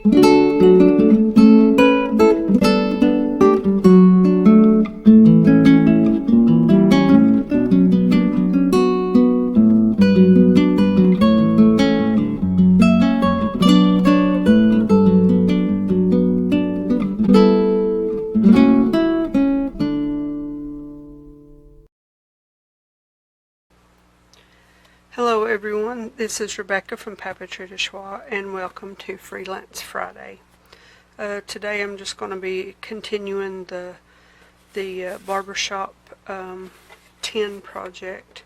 Hello everyone, this is Rebecca from Papeterie de Choix and welcome to Freelance Friday. Today I'm just going to be continuing the barbershop tin project.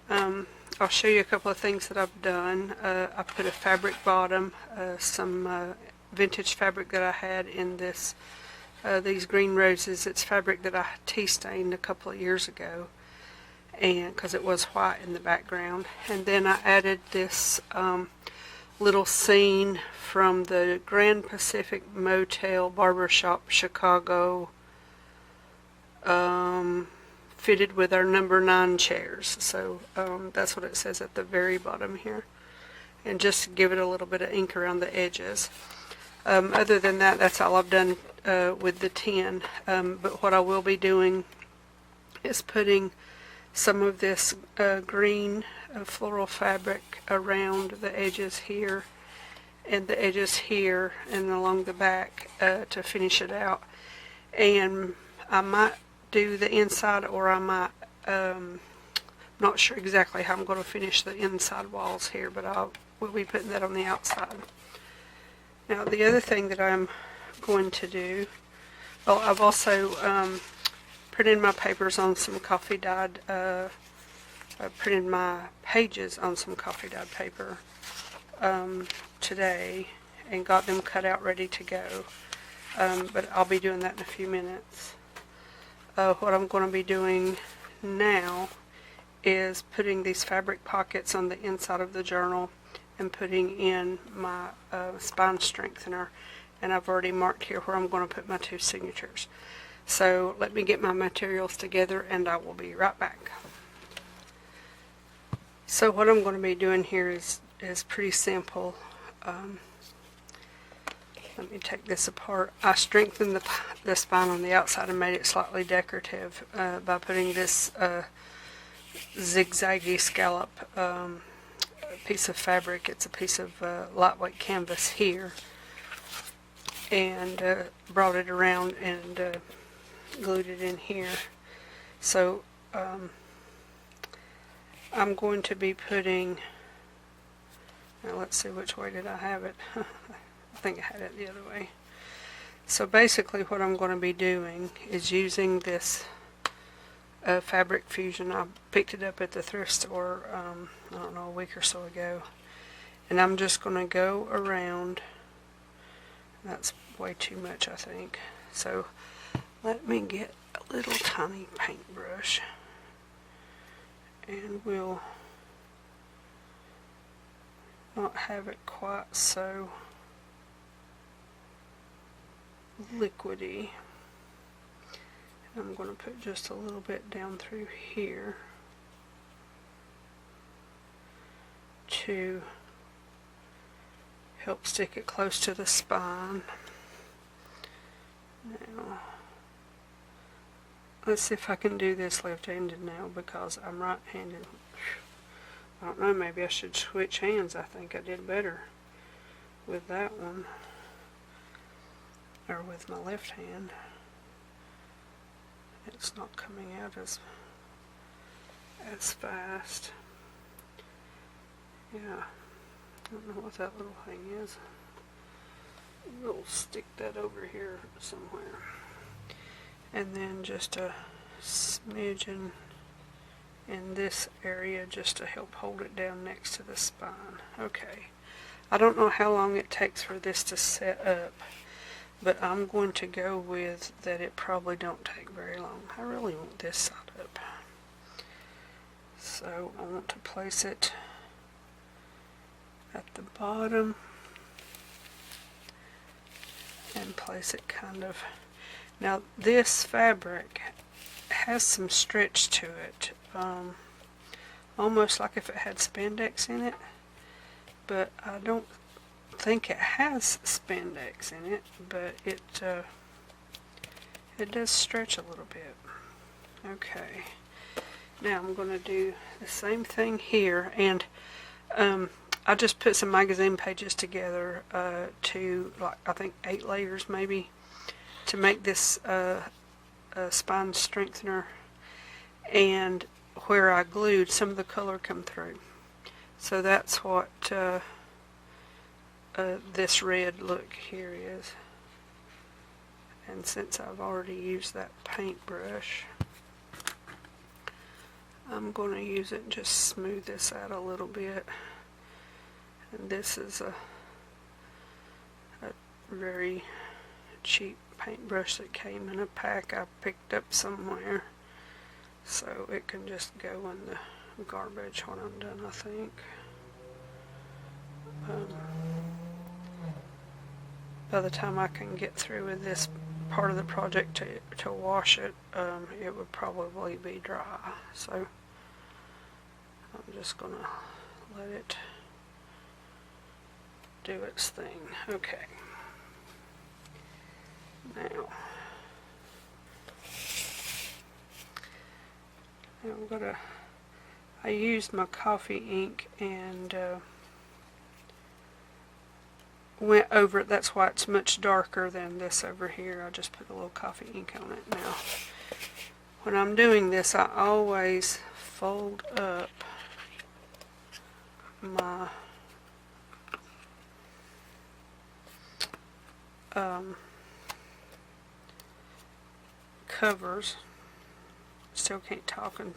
I'll show you a couple of things that I've done. I put a fabric bottom, some vintage fabric that I had in these green roses. It's fabric that I tea stained a couple of years ago, and because it was white in the background. And then I added this little scene from the Grand Pacific Motel Barbershop Chicago, fitted with our number 9 chairs. So that's what it says at the very bottom here, and just to give it a little bit of ink around the edges. Other than that, that's all I've done with the tin. But what I will be doing is putting some of this green floral fabric around the edges here and the edges here and along the back to finish it out. And I might do the inside, or I might, not sure exactly how I'm going to finish the inside walls here, but we'll be putting that on the outside. Now the other thing that I'm going to do, well, I've also printed my papers on some coffee dyed, I printed my pages on some coffee dyed paper today and got them cut out ready to go, but I'll be doing that in a few minutes. What I'm going to be doing now is putting these fabric pockets on the inside of the journal and putting in my spine strengthener, and I've already marked here where I'm going to put my 2 signatures. So let me get my materials together and I will be right back. So what I'm going to be doing here is pretty simple. Let me take this apart. I strengthened the spine on the outside and made it slightly decorative by putting this zigzaggy scallop piece of fabric. It's a piece of lightweight canvas here, and brought it around and glued it in here. So I'm going to be putting, now let's see, which way did I have it? I think I had it the other way. So basically what I'm going to be doing is using this fabric fusion. I picked it up at the thrift store I don't know, a week or so ago, and I'm just going to go around. That's way too much, I think. So let me get a little tiny paintbrush and we'll not have it quite so liquidy. I'm going to put just a little bit down through here to help stick it close to the spine. Now let's see if I can do this left-handed now, because I'm right-handed. I don't know, maybe I should switch hands. I think I did better with that one, or with my left hand. It's not coming out as fast. Yeah, I don't know what that little thing is. We'll stick that over here somewhere. And then just a smidgen in this area just to help hold it down next to the spine. Okay, I don't know how long it takes for this to set up, but I'm going to go with that it probably don't take very long. I really want this side up, so I want to place it at the bottom and place it kind of. Now this fabric has some stretch to it, almost like if it had spandex in it, but I don't think it has spandex in it, but it does stretch a little bit. Okay, now I'm going to do the same thing here, and I just put some magazine pages together to, like, I think 8 layers maybe, to make this a spine strengthener, and where I glued, some of the color come through. So that's what this red look here is. And since I've already used that paintbrush, I'm going to use it and just smooth this out a little bit. And this is a very cheap paintbrush that came in a pack I picked up somewhere. So it can just go in the garbage when I'm done, I think. By the time I can get through with this part of the project to wash it, it would probably be dry. So I'm just going to let it do its thing. Okay. Now I used my coffee ink and went over it. That's why it's much darker than this over here. I just put a little coffee ink on it. Now, when I'm doing this, I always fold up my covers. Still can't talk and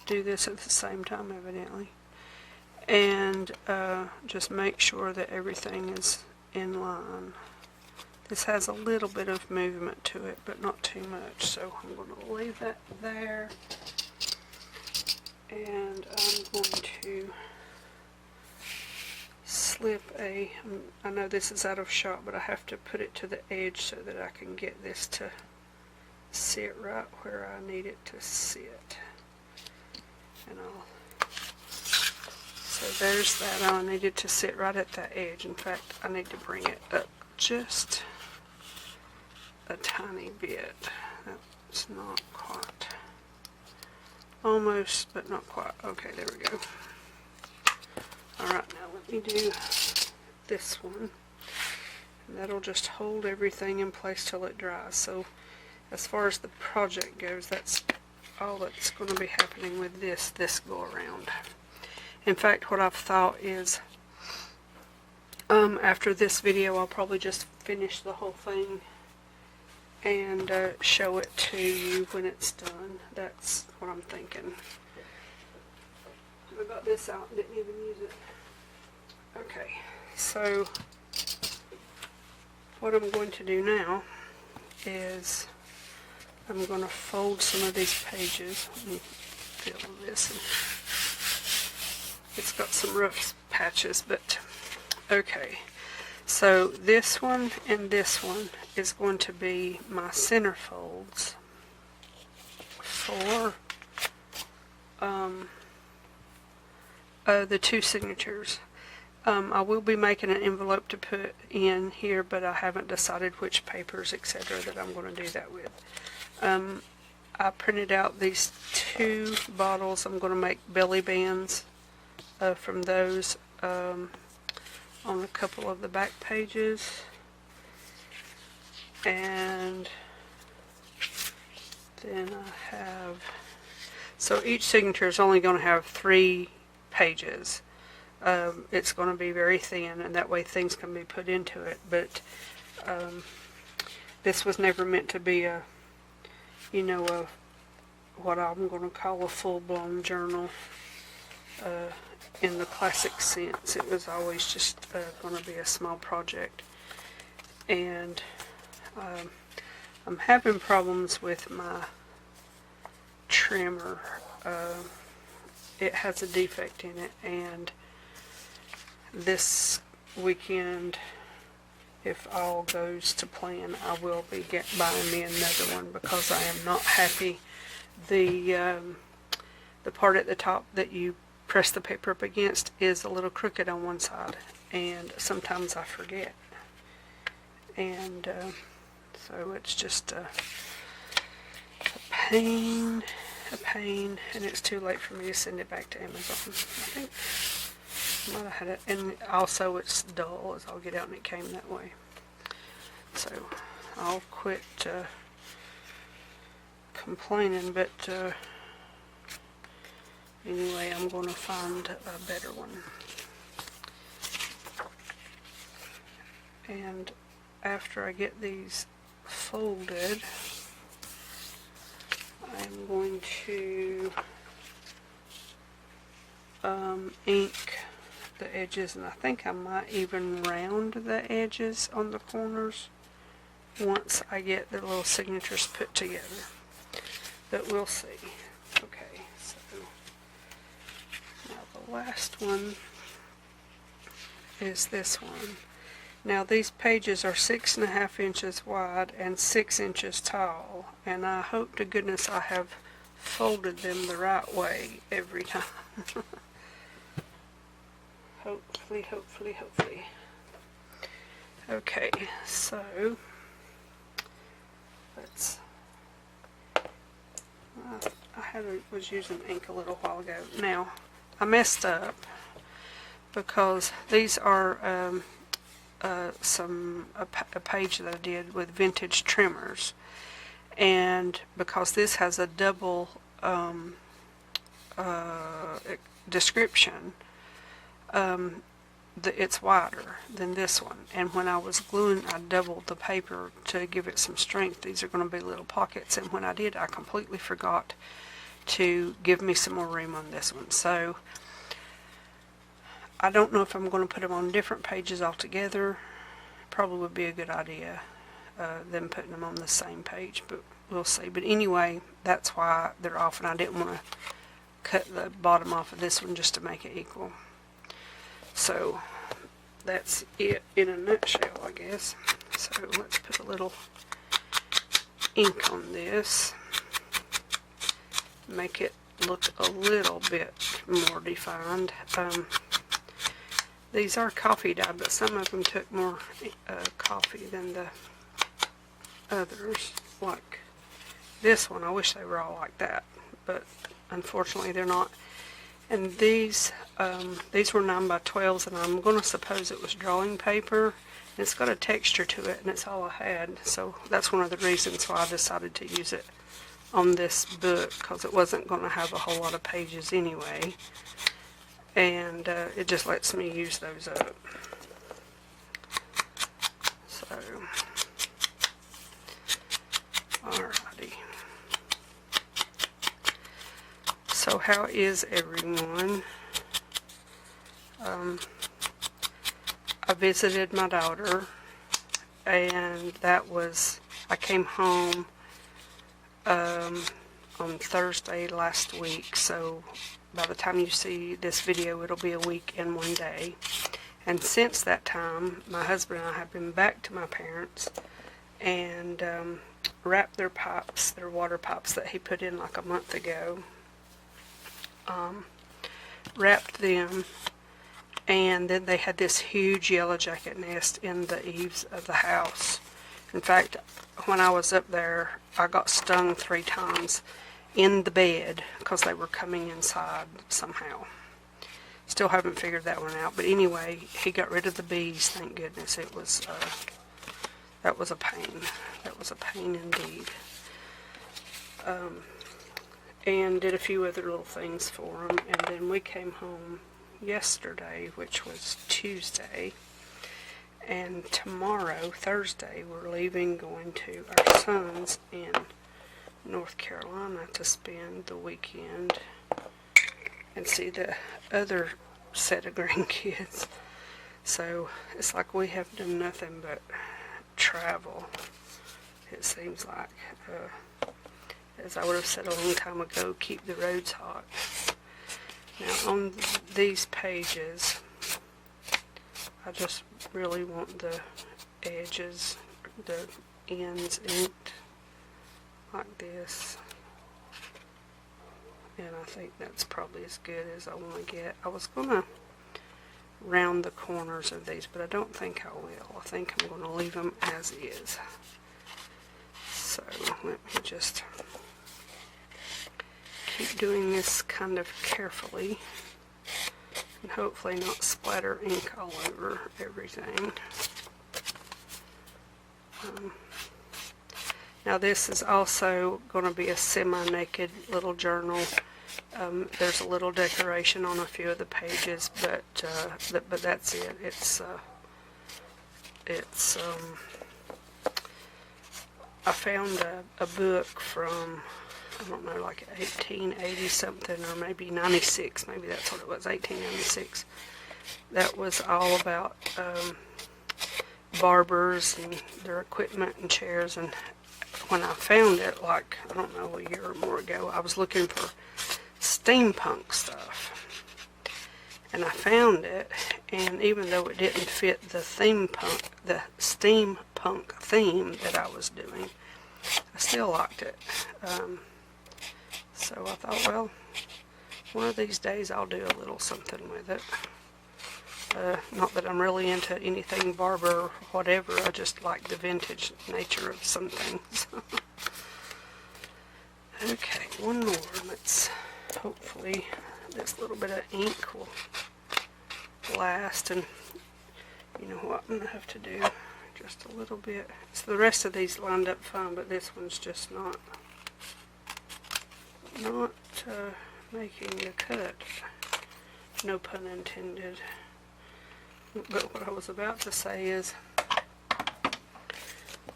do this at the same time, evidently. And just make sure that everything is in line. This has a little bit of movement to it, but not too much, so I'm going to leave that there. And I'm going to slip I know this is out of shot, but I have to put it to the edge so that I can get this to sit right where I need it to sit. And so there's that. I needed to sit right at that edge. In fact, I need to bring it up just a tiny bit. That's not quite. Almost, but not quite. Okay, there we go. Alright, now let me do this one. And that'll just hold everything in place till it dries. So as far as the project goes, that's all that's going to be happening with this go around. In fact, what I've thought is after this video, I'll probably just finish the whole thing and show it to you when it's done. That's what I'm thinking. I got this out and didn't even use it. Okay, so what I'm going to do now is I'm going to fold some of these pages. Let me fill this. It's got some rough patches, but okay. So this one and this one is going to be my center folds for the 2 signatures. I will be making an envelope to put in here, but I haven't decided which papers, etc., that I'm going to do that with. I printed out these 2 bottles. I'm going to make belly bands from those on a couple of the back pages. And then I have, so each signature is only going to have 3 pages. It's going to be very thin, and that way things can be put into it, but this was never meant to be a, you know, what I'm going to call a full-blown journal in the classic sense. It was always just going to be a small project. And I'm having problems with my trimmer. It has a defect in it, and this weekend, if all goes to plan, I will be buying me another one, because I am not happy. The part at the top that you press the paper up against is a little crooked on one side, and sometimes I forget. And so it's just a pain, and it's too late for me to send it back to Amazon. I think I might have had it, and also it's dull as I'll get out, and it came that way. So I'll quit complaining, but anyway, I'm going to find a better one. And after I get these folded, I'm going to ink the edges, and I think I might even round the edges on the corners once I get the little signatures put together. But we'll see. Okay, so now the last one is this one. Now these pages are 6.5 inches wide and 6 inches tall, and I hope to goodness I have folded them the right way every time. Hopefully. Okay, so let's. I was using ink a little while ago. Now I messed up because these are a page that I did with vintage trimmers, and because this has a double description, it's wider than this one, and when I was gluing I doubled the paper to give it some strength. These are going to be little pockets, and when I did I completely forgot to give me some more room on this one. So I don't know if I'm going to put them on different pages altogether. Probably would be a good idea than putting them on the same page, but we'll see. But anyway, that's why they're off, and I didn't want to cut the bottom off of this one just to make it equal. So that's it in a nutshell, I guess. So let's put a little ink on this, make it look a little bit more defined. These are coffee dye, but some of them took more coffee than the others. Like this one, I wish they were all like that, but unfortunately they're not. And these were 9x12s, and I'm going to suppose it was drawing paper. And it's got a texture to it, and it's all I had. So that's one of the reasons why I decided to use it on this book, because it wasn't going to have a whole lot of pages anyway. And it just lets me use those up. So, alrighty. So how is everyone? I visited my daughter, and I came home on Thursday last week, so by the time you see this video it'll be a week and 1 day. And since that time, my husband and I have been back to my parents and wrapped their water pipes that he put in like a month ago. Wrapped them, and then they had this huge yellow jacket nest in the eaves of the house. In fact, when I was up there, I got stung 3 times in the bed because they were coming inside somehow. Still haven't figured that one out, but anyway, he got rid of the bees, thank goodness. It was that was a pain. That was a pain indeed. And did a few other little things for him, and then we came home yesterday, which was Tuesday, and tomorrow, Thursday, we're leaving, going to our son's in North Carolina to spend the weekend and see the other set of grandkids. So it's like we have done nothing but travel, it seems like. As I would have said a long time ago, keep the roads hot. Now on these pages, I just really want the edges, the ends inked like this. and I think that's probably as good as I want to get. I was going to round the corners of these, but I don't think I will. I think I'm going to leave them as is. So let me just keep doing this kind of carefully and hopefully not splatter ink all over everything. Now this is also going to be a semi-naked little journal. There's a little decoration on a few of the pages, but that's it. I found a book from, I don't know, like 1880 something, or maybe 96, maybe that's what it was, 1896. That was all about barbers and their equipment and chairs, and when I found it, like, I don't know, a year or more ago, I was looking for steampunk stuff, and I found it, and even though it didn't fit the steampunk theme that I was doing, I still liked it. So I thought, well, one of these days I'll do a little something with it. Not that I'm really into anything barber or whatever, I just like the vintage nature of some things. Okay, one more. Let's, hopefully this little bit of ink will last, and you know what I'm going to have to do, just a little bit. So the rest of these lined up fine, but this one's just not making the cut. No pun intended. But what I was about to say is,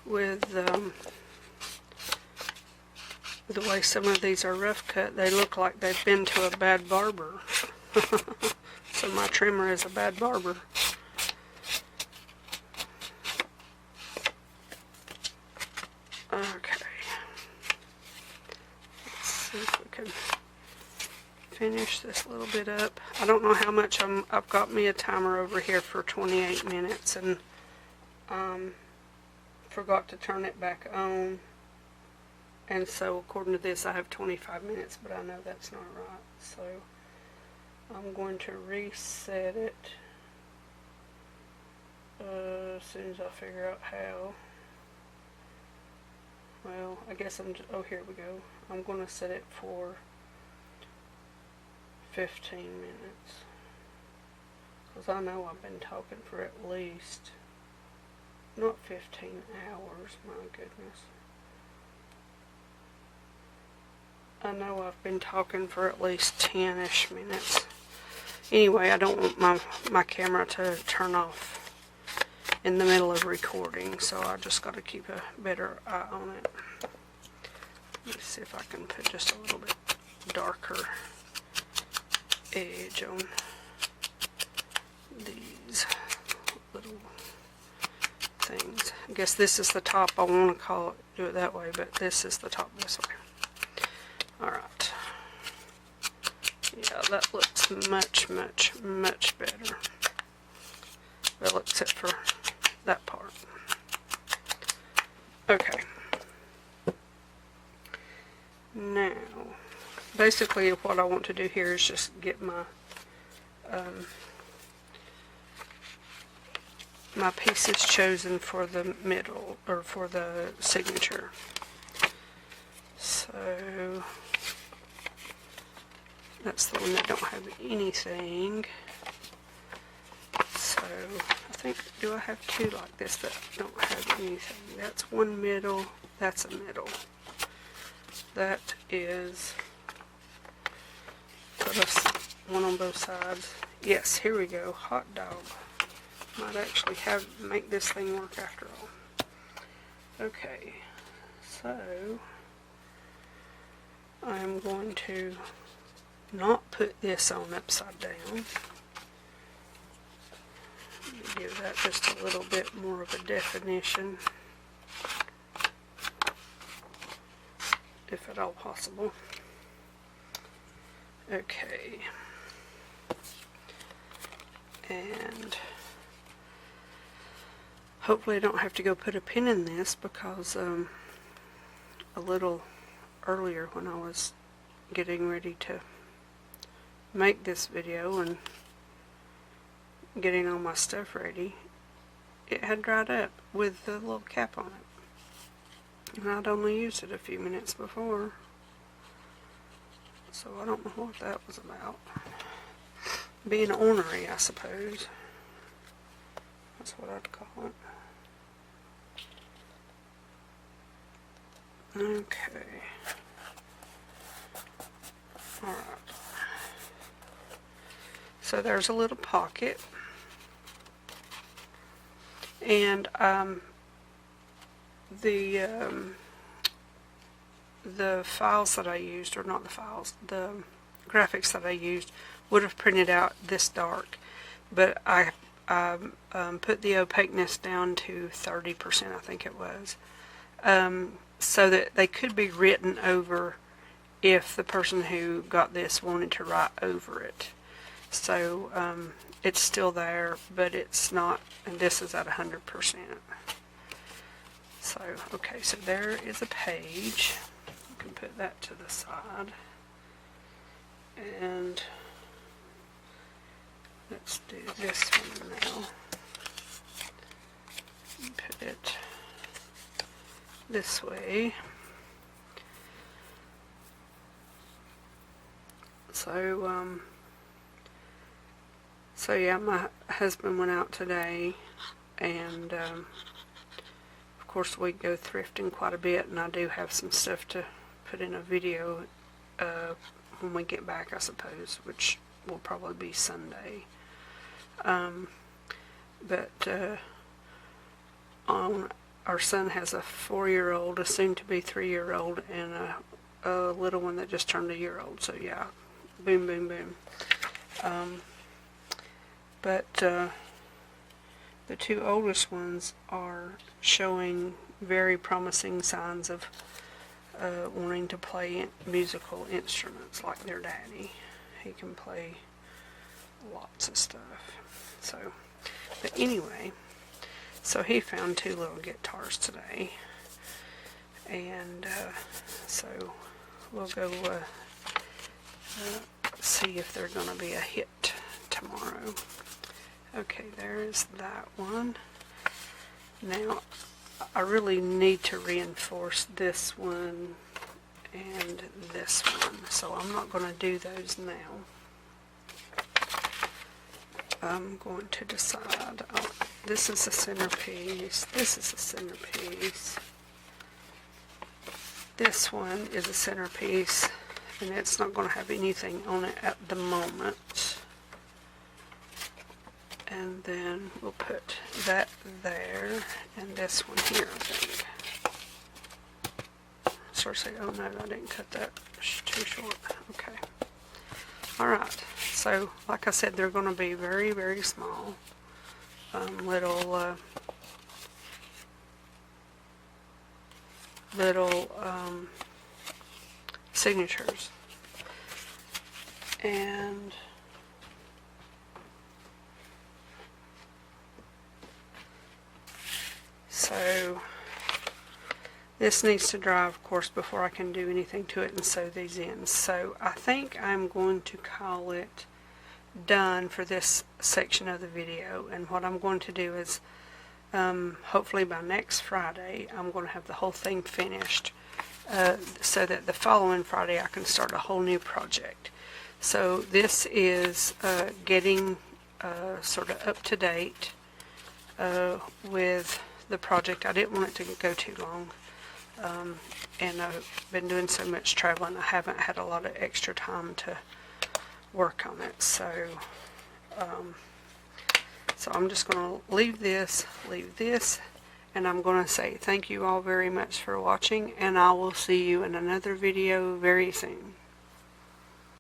with the way some of these are rough cut, they look like they've been to a bad barber. So my trimmer is a bad barber. Okay. Let's see if we can finish this little bit up. I don't know how much I've got me a timer over here for 28 minutes, and forgot to turn it back on, and so according to this I have 25 minutes, but I know that's not right, so I'm going to reset it as soon as I figure out how. Well, I guess oh, here we go. I'm going to set it for 15 minutes, because I know I've been talking for at least, not 15 hours, my goodness. I know I've been talking for at least 10-ish minutes. Anyway, I don't want my camera to turn off in the middle of recording, so I just got to keep a better eye on it. Let me see if I can put just a little bit darker edge on these little things. I guess this is the top. I want to do it that way, but this is the top this way. Alright. Yeah, that looks much, much, much better. Well, except for that part. Okay. Now, basically what I want to do here is just get my my pieces chosen for the middle, or for the signature. So that's the one that don't have anything. So I think, do I have two like this that don't have anything? That's one middle, that's a middle. That is, put us one on both sides. Yes, here we go, hot dog. Might actually make this thing work after all. Okay, so I'm going to not put this on upside down. Give that just a little bit more of a definition, if at all possible. Okay. And hopefully I don't have to go put a pin in this, because a little earlier when I was getting ready to make this video and getting all my stuff ready, it had dried up with the little cap on it. And I'd only used it a few minutes before. So I don't know what that was about. Being ornery, I suppose. That's what I'd call it. Okay. Alright. So there's a little pocket. And the files that I used, or not the files, the graphics that I used would have printed out this dark, but I put the opaqueness down to 30%, I think it was, so that they could be written over if the person who got this wanted to write over it. So it's still there, but it's not, and this is at 100%. So, okay, so there is a page. You can put that to the side. And let's do this one now. Put it this way. So yeah, my husband went out today, and of course we go thrifting quite a bit, and I do have some stuff to put in a video when we get back, I suppose, which will probably be Sunday. Our son has a 4-year-old, a soon-to-be 3-year-old, and a little one that just turned a year old. So yeah, boom, boom, boom. The two oldest ones are showing very promising signs of wanting to play musical instruments like their daddy. He can play lots of stuff. So, but anyway, so he found 2 little guitars today, and so we'll go see if they're going to be a hit tomorrow. Okay, there's that one. Now, I really need to reinforce this one and this one, so I'm not going to do those now. I'm going to decide. Oh, this is a centerpiece. This is a centerpiece. This one is a centerpiece, and it's not going to have anything on it at the moment. And then we'll put that there, and this one here, I think. Say, oh no, I didn't cut that too short. Okay. Alright, so like I said, they're going to be very, very small. Little signatures. And so this needs to dry, of course, before I can do anything to it and sew these in. So I think I'm going to call it done for this section of the video. And what I'm going to do is, hopefully by next Friday, I'm going to have the whole thing finished, so that the following Friday I can start a whole new project. So this is getting sort of up to date with the project. I didn't want it to go too long. And I've been doing so much traveling, I haven't had a lot of extra time to work on it. So I'm just going to leave this, and I'm going to say thank you all very much for watching, and I will see you in another video very soon.